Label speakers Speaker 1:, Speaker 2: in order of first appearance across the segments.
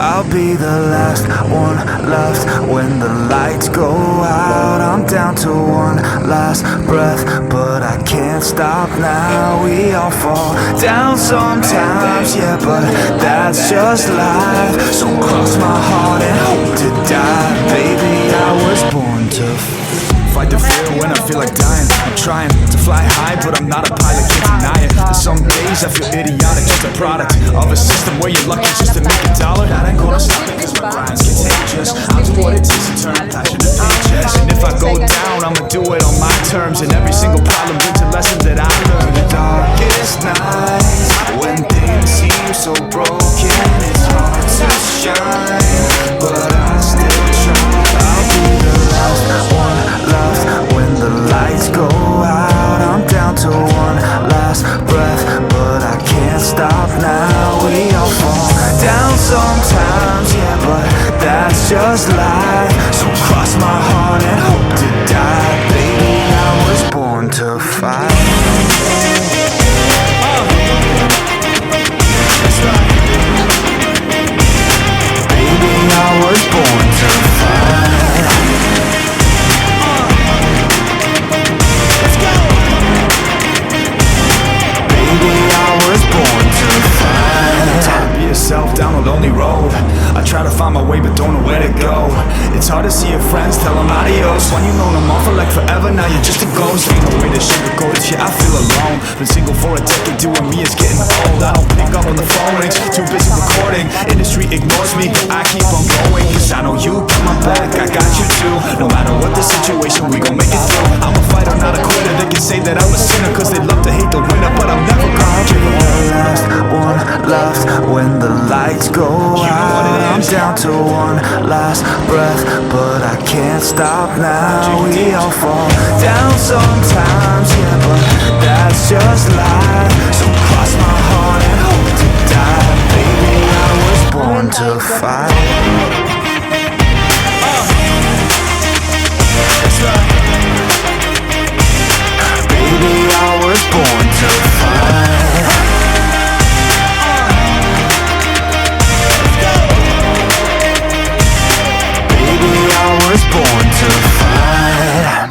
Speaker 1: I'll be the last one left when the lights go out. I'm down to one last breath, but I can't stop now. We all fall down sometimes, yeah, but that's just life. So cross my heart and hope to die. Baby, I was born to fight the fear when I feel like dying. I'm trying to fly high, but I'm not a pilot, can't deny it. There's some days I feel idiotic, just a product of a system where you're lucky just to make a dollar. That ain't gonna stop me, cause my grind's contagious. I'll do what it takes to turn passion to paychecks. And if I go down, I'ma do it on my terms. And every single problem brings a lesson that I learned. The darkest nights, when things seem so broken, it's hard to shine, but I still try. I'll be the last one left when the lights go out. I'm down to one last breath, but I can't stop now. We all fall down sometimes, yeah, but that's just life. So cross my heart and hope to die. Baby, I was born to fight. Baby, I was born to fight. Down a lonely road, I try to find my way but don't know where to go. It's hard to see your friends, tell them adios. When you know them all for like forever, now you're just a ghost. Ain't no way to sugarcoat it, shit, I feel alone. Been single for a decade, doing me is getting old. I don't pick up when the phone rings, too busy recording. Industry ignores me, I keep on going, cause I know you got my back, I got you too. No matter what the situation, we gon' make it through. I'm a fighter, not a quitter. They can say that I'm a sinner, cause they love to hate the winner, but I'm never gonna give up. The last one left when the lights go out. I'm down to one last breath, but I can't stop now. We all fall down sometimes, yeah, but that's just life. So cross my heart and hope to die. Baby, I was born to fight. Baby, I was born to fight. Was born to fight.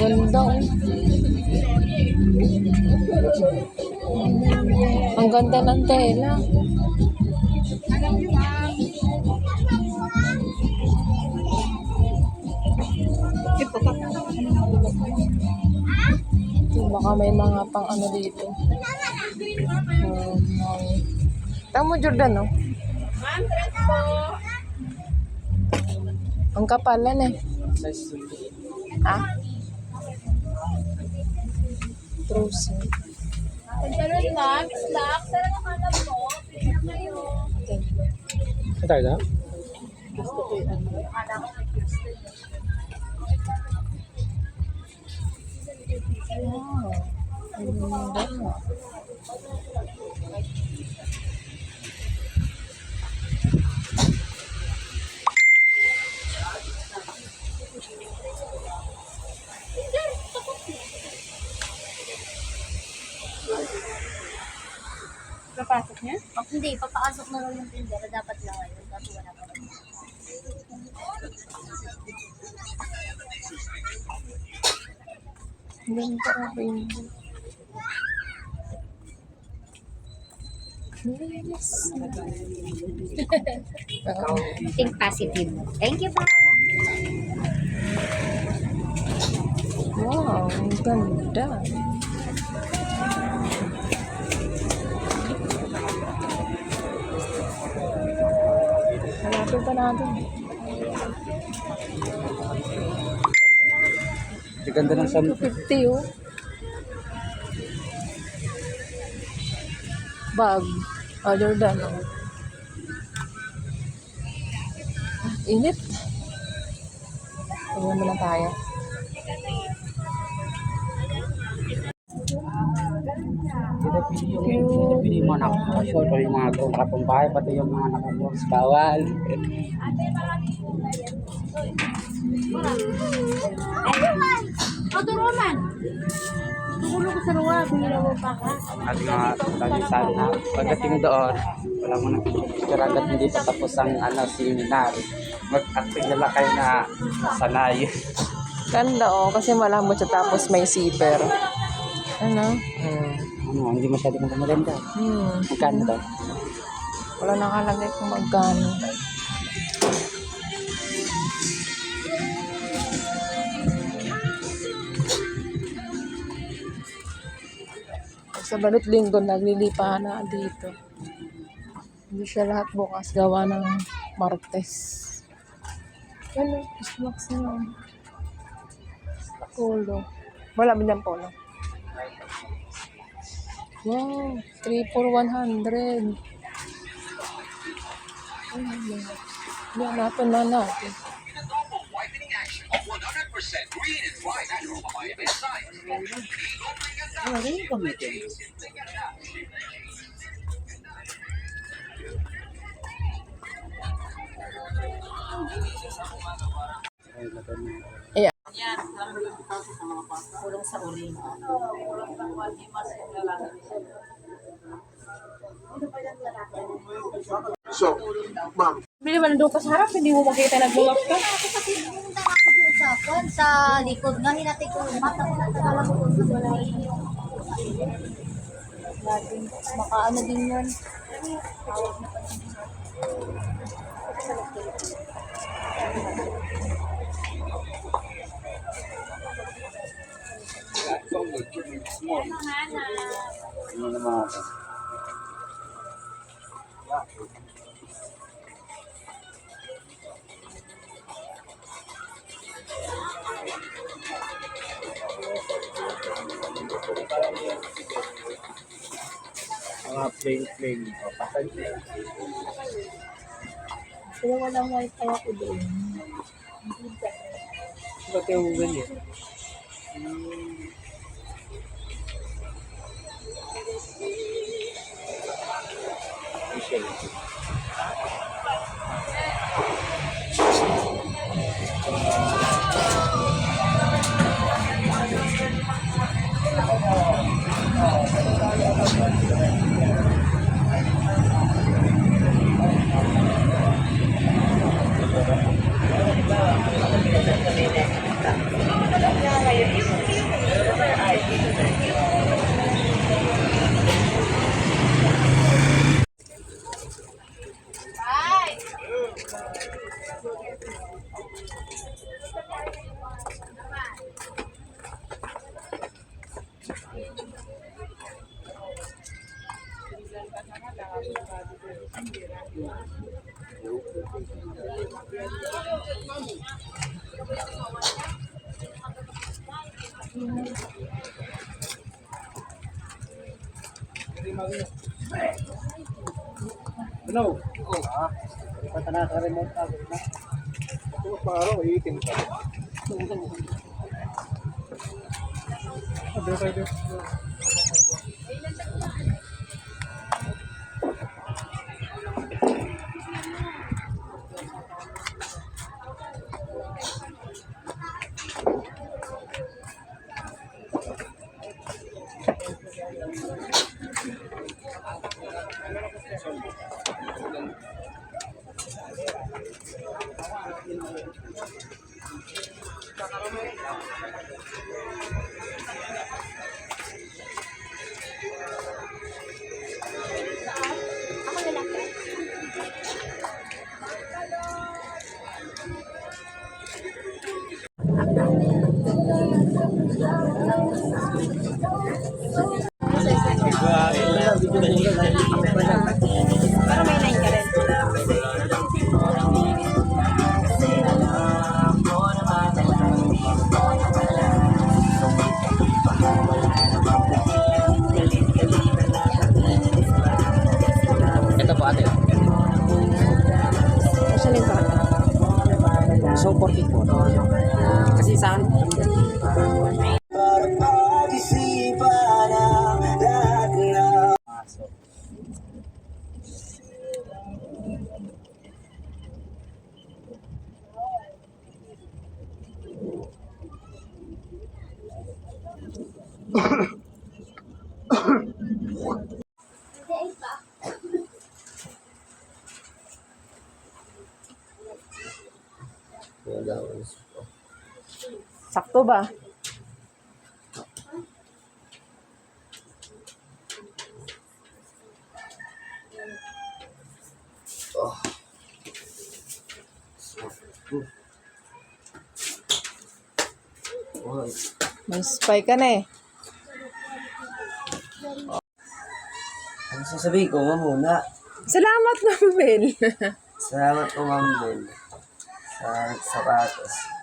Speaker 2: Ganda. Ang ganda ng tela. Baka may mga pang ano dito. Tama mo, Jordan, no? Ang kapalan eh. Ha? Trusin.
Speaker 3: Pagkaroon lang, slack, sana nakalap mo. Pinag kayo.
Speaker 4: Saan tayo na?
Speaker 2: Gusto ko yun. Wow. Ang ganda.
Speaker 3: Papasok niya? Hindi, papasok na lang yung tindera. Dapat lang ngayon. Kasi wala pa rin.
Speaker 2: Ang ganda ang rainbow. Yes.
Speaker 3: Think positive. Thank you, pa.
Speaker 2: Wow, ang ganda. Hanapin pa natin.
Speaker 4: Ang ganda ng sun.
Speaker 2: 250 oh. Bag. Other than init. Tingnan mo na tayo.
Speaker 4: Dito Pinipili mo na sure pa yung mga kapong bahay, pati yung mga nakabox, bawal.
Speaker 3: Roman! Tulog ko sa ruwa, bumila mo pa ka.
Speaker 4: At nga, lagi sabi na, pagdating doon, wala mo nang picture agad hindi pa tapos ang seminar. Mag-acting nila kayo na sanay.
Speaker 2: Ganda kasi malambot siya tapos may zipper. Ano?
Speaker 4: Hindi masyado kong maganda. Magkano daw?
Speaker 2: Wala nakalagay kung magkano. Sa Balot Linggo, naglilipahan na dito. Hindi siya lahat bukas, gawa ng Martes. Ano? Snacks na. Polo. Wala mo dyan polo. Wow, 3 for 100. Yan natin na natin.
Speaker 4: Ano rin yung gamitin?
Speaker 2: Ayan.
Speaker 3: Kulong sa uling.
Speaker 5: So, ma'am,
Speaker 2: Bili man doon ka sa harap, hindi mo makita nagbuwak ka.
Speaker 3: Pumunta ako dito sa kwan, sa likod nga, hinatid ko yung mata ko na tagalang ko sa wala natin. Baka ano din yun.
Speaker 4: Ano naman? Mga plain. O, pasal.
Speaker 3: Pero walang wifi ako doon.
Speaker 4: Ba't yung ganyan? Michelle. Ano? Patana ka remote ka.
Speaker 5: ito paro, iitin ka.
Speaker 3: Pero may line ka rin.
Speaker 4: Ito po ate.
Speaker 2: Kasi nito.
Speaker 4: So, 44. Kasi sa akin,
Speaker 2: Sakto ba? May spy ka na eh.
Speaker 6: Ano sasabihin ko, ma'am, muna?
Speaker 2: Salamat, Ma'am Bel.
Speaker 6: Salamat po, ma'am, Bel. Sa sapatos.